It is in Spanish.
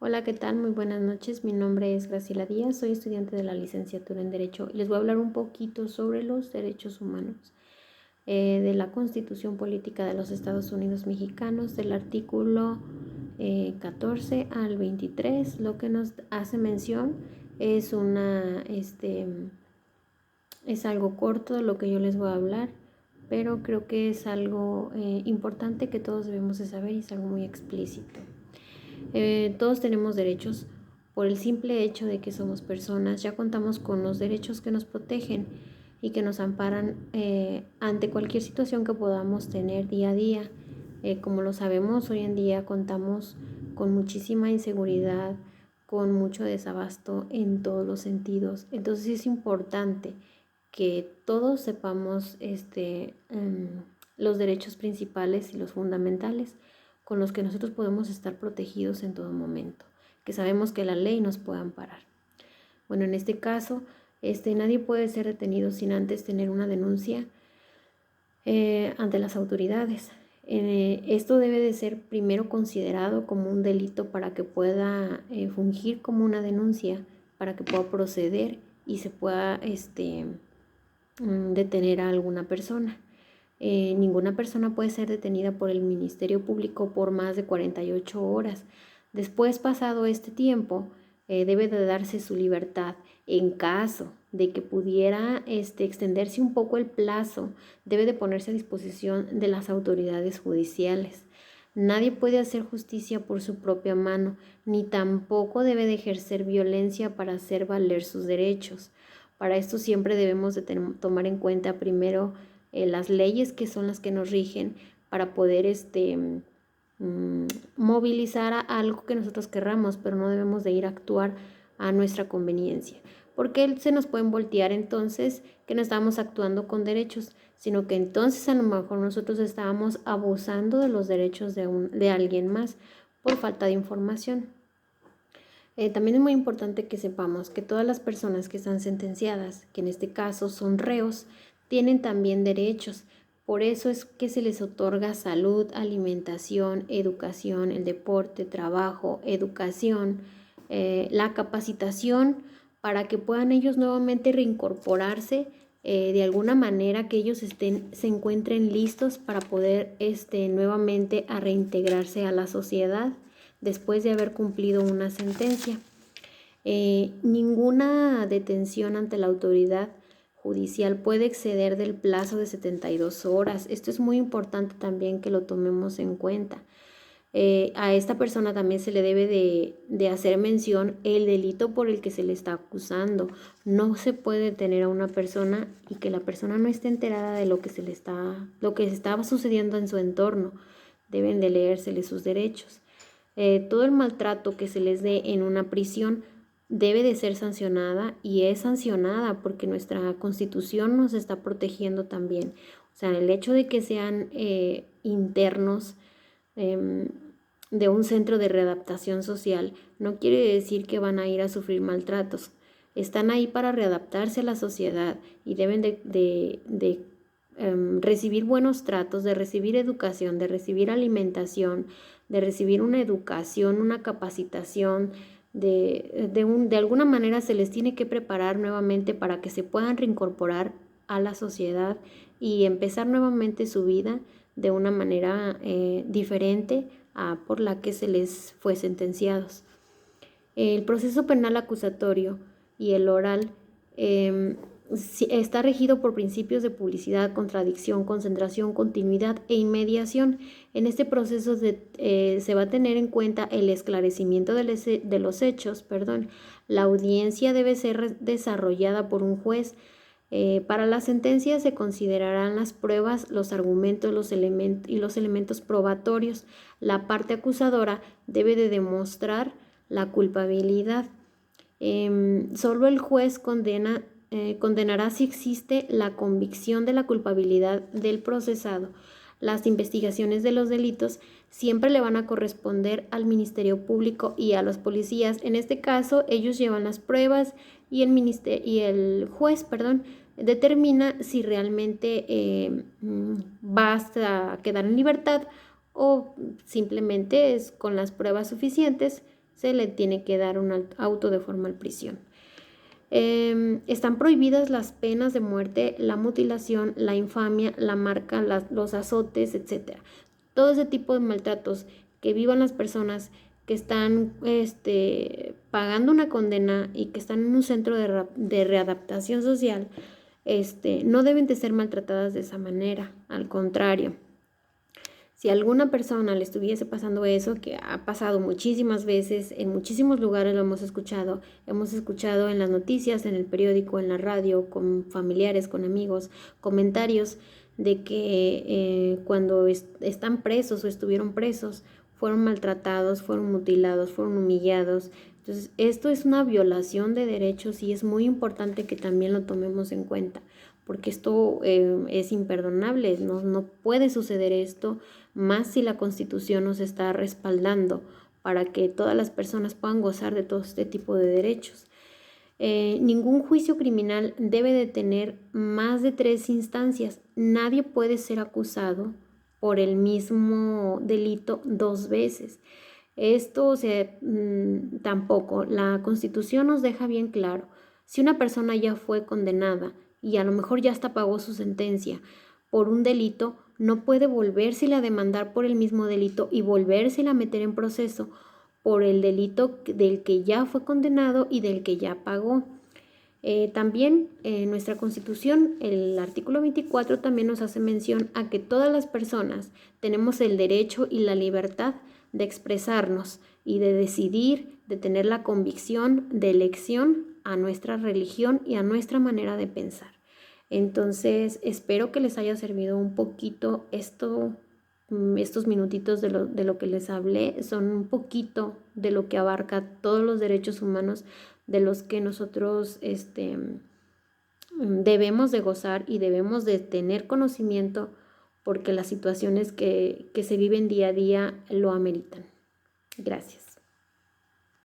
Hola, ¿qué tal? Muy buenas noches. Mi nombre es Graciela Díaz, soy estudiante de la licenciatura en Derecho y les voy a hablar un poquito sobre los derechos humanos, de la Constitución Política de los Estados Unidos Mexicanos, del artículo 14 al 23. Lo que nos hace mención es es algo corto de lo que yo les voy a hablar, pero creo que es algo importante que todos debemos de saber y es algo muy explícito. Todos tenemos derechos por el simple hecho de que somos personas, ya contamos con los derechos que nos protegen y que nos amparan ante cualquier situación que podamos tener día a día. Como lo sabemos, hoy en día contamos con muchísima inseguridad, con mucho desabasto en todos los sentidos. Entonces es importante que todos sepamos los derechos principales y los fundamentales con los que nosotros podemos estar protegidos en todo momento, que sabemos que la ley nos puede amparar. Bueno, en este caso, nadie puede ser detenido sin antes tener una denuncia ante las autoridades. Esto debe de ser primero considerado como un delito para que pueda fungir como una denuncia, para que pueda proceder y se pueda detener a alguna persona. Ninguna persona puede ser detenida por el Ministerio Público por más de 48 horas. Después, pasado este tiempo, debe de darse su libertad. En caso de que pudiera extenderse un poco el plazo, debe de ponerse a disposición de las autoridades judiciales. Nadie puede hacer justicia por su propia mano, ni tampoco debe de ejercer violencia para hacer valer sus derechos. Para esto siempre debemos de tomar en cuenta primero las leyes que son las que nos rigen para poder movilizar a algo que nosotros querramos, pero no debemos de ir a actuar a nuestra conveniencia, porque se nos pueden voltear entonces que no estamos actuando con derechos, sino que entonces a lo mejor nosotros estábamos abusando de los derechos de alguien más por falta de información. También es muy importante que sepamos que todas las personas que están sentenciadas, que en este caso son reos, tienen también derechos. Por eso es que se les otorga salud, alimentación, educación, el deporte, trabajo, educación, la capacitación para que puedan ellos nuevamente reincorporarse de alguna manera, que ellos se encuentren listos para poder nuevamente a reintegrarse a la sociedad después de haber cumplido una sentencia. Ninguna detención ante la autoridad judicial puede exceder del plazo de 72 horas. Esto es muy importante también que lo tomemos en cuenta. A esta persona también se le debe de hacer mención el delito por el que se le está acusando. No se puede detener a una persona y que la persona no esté enterada de lo que estaba sucediendo en su entorno. Deben de leérsele sus derechos. Todo el maltrato que se les dé en una prisión debe de ser sancionada y es sancionada porque nuestra Constitución nos está protegiendo también. O sea, el hecho de que sean internos de un centro de readaptación social no quiere decir que van a ir a sufrir maltratos. Están ahí para readaptarse a la sociedad y deben de recibir buenos tratos, de recibir educación, de recibir alimentación, de recibir una educación, una capacitación. De alguna manera se les tiene que preparar nuevamente para que se puedan reincorporar a la sociedad y empezar nuevamente su vida de una manera diferente a por la que se les fue sentenciados. El proceso penal acusatorio y el oral está regido por principios de publicidad, contradicción, concentración, continuidad e inmediación. En este proceso se va a tener en cuenta el esclarecimiento de los hechos. La audiencia debe ser desarrollada por un juez. Para la sentencia se considerarán las pruebas, los argumentos, los elementos probatorios. La parte acusadora debe de demostrar la culpabilidad. Solo el juez condenará si existe la convicción de la culpabilidad del procesado. Las investigaciones de los delitos siempre le van a corresponder al Ministerio Público y a los policías. En este caso, ellos llevan las pruebas y el juez, determina si realmente vas a quedar en libertad o simplemente es con las pruebas suficientes se le tiene que dar un auto de formal prisión. Están prohibidas las penas de muerte, la mutilación, la infamia, la marca, los azotes, etc. Todo ese tipo de maltratos que vivan las personas que están pagando una condena y que están en un centro de readaptación social, no deben de ser maltratadas de esa manera. Al contrario, si a alguna persona le estuviese pasando eso, que ha pasado muchísimas veces, en muchísimos lugares lo hemos escuchado en las noticias, en el periódico, en la radio, con familiares, con amigos, comentarios de que cuando están presos o estuvieron presos, fueron maltratados, fueron mutilados, fueron humillados. Entonces, esto es una violación de derechos y es muy importante que también lo tomemos en cuenta, porque esto es imperdonable, no puede suceder esto, más si la Constitución nos está respaldando para que todas las personas puedan gozar de todo este tipo de derechos. Ningún juicio criminal debe de tener más de 3 instancias. Nadie puede ser acusado por el mismo delito 2 veces. Esto tampoco. La Constitución nos deja bien claro. Si una persona ya fue condenada y a lo mejor ya hasta pagó su sentencia por un delito, no puede volvérsela a demandar por el mismo delito y volvérsela a meter en proceso por el delito del que ya fue condenado y del que ya pagó. También en nuestra Constitución, el artículo 24 también nos hace mención a que todas las personas tenemos el derecho y la libertad de expresarnos y de decidir, de tener la convicción de elección a nuestra religión y a nuestra manera de pensar. Entonces, espero que les haya servido un poquito estos minutitos de lo que les hablé. Son un poquito de lo que abarca todos los derechos humanos de los que nosotros debemos de gozar y debemos de tener conocimiento, porque las situaciones que se viven día a día lo ameritan. Gracias.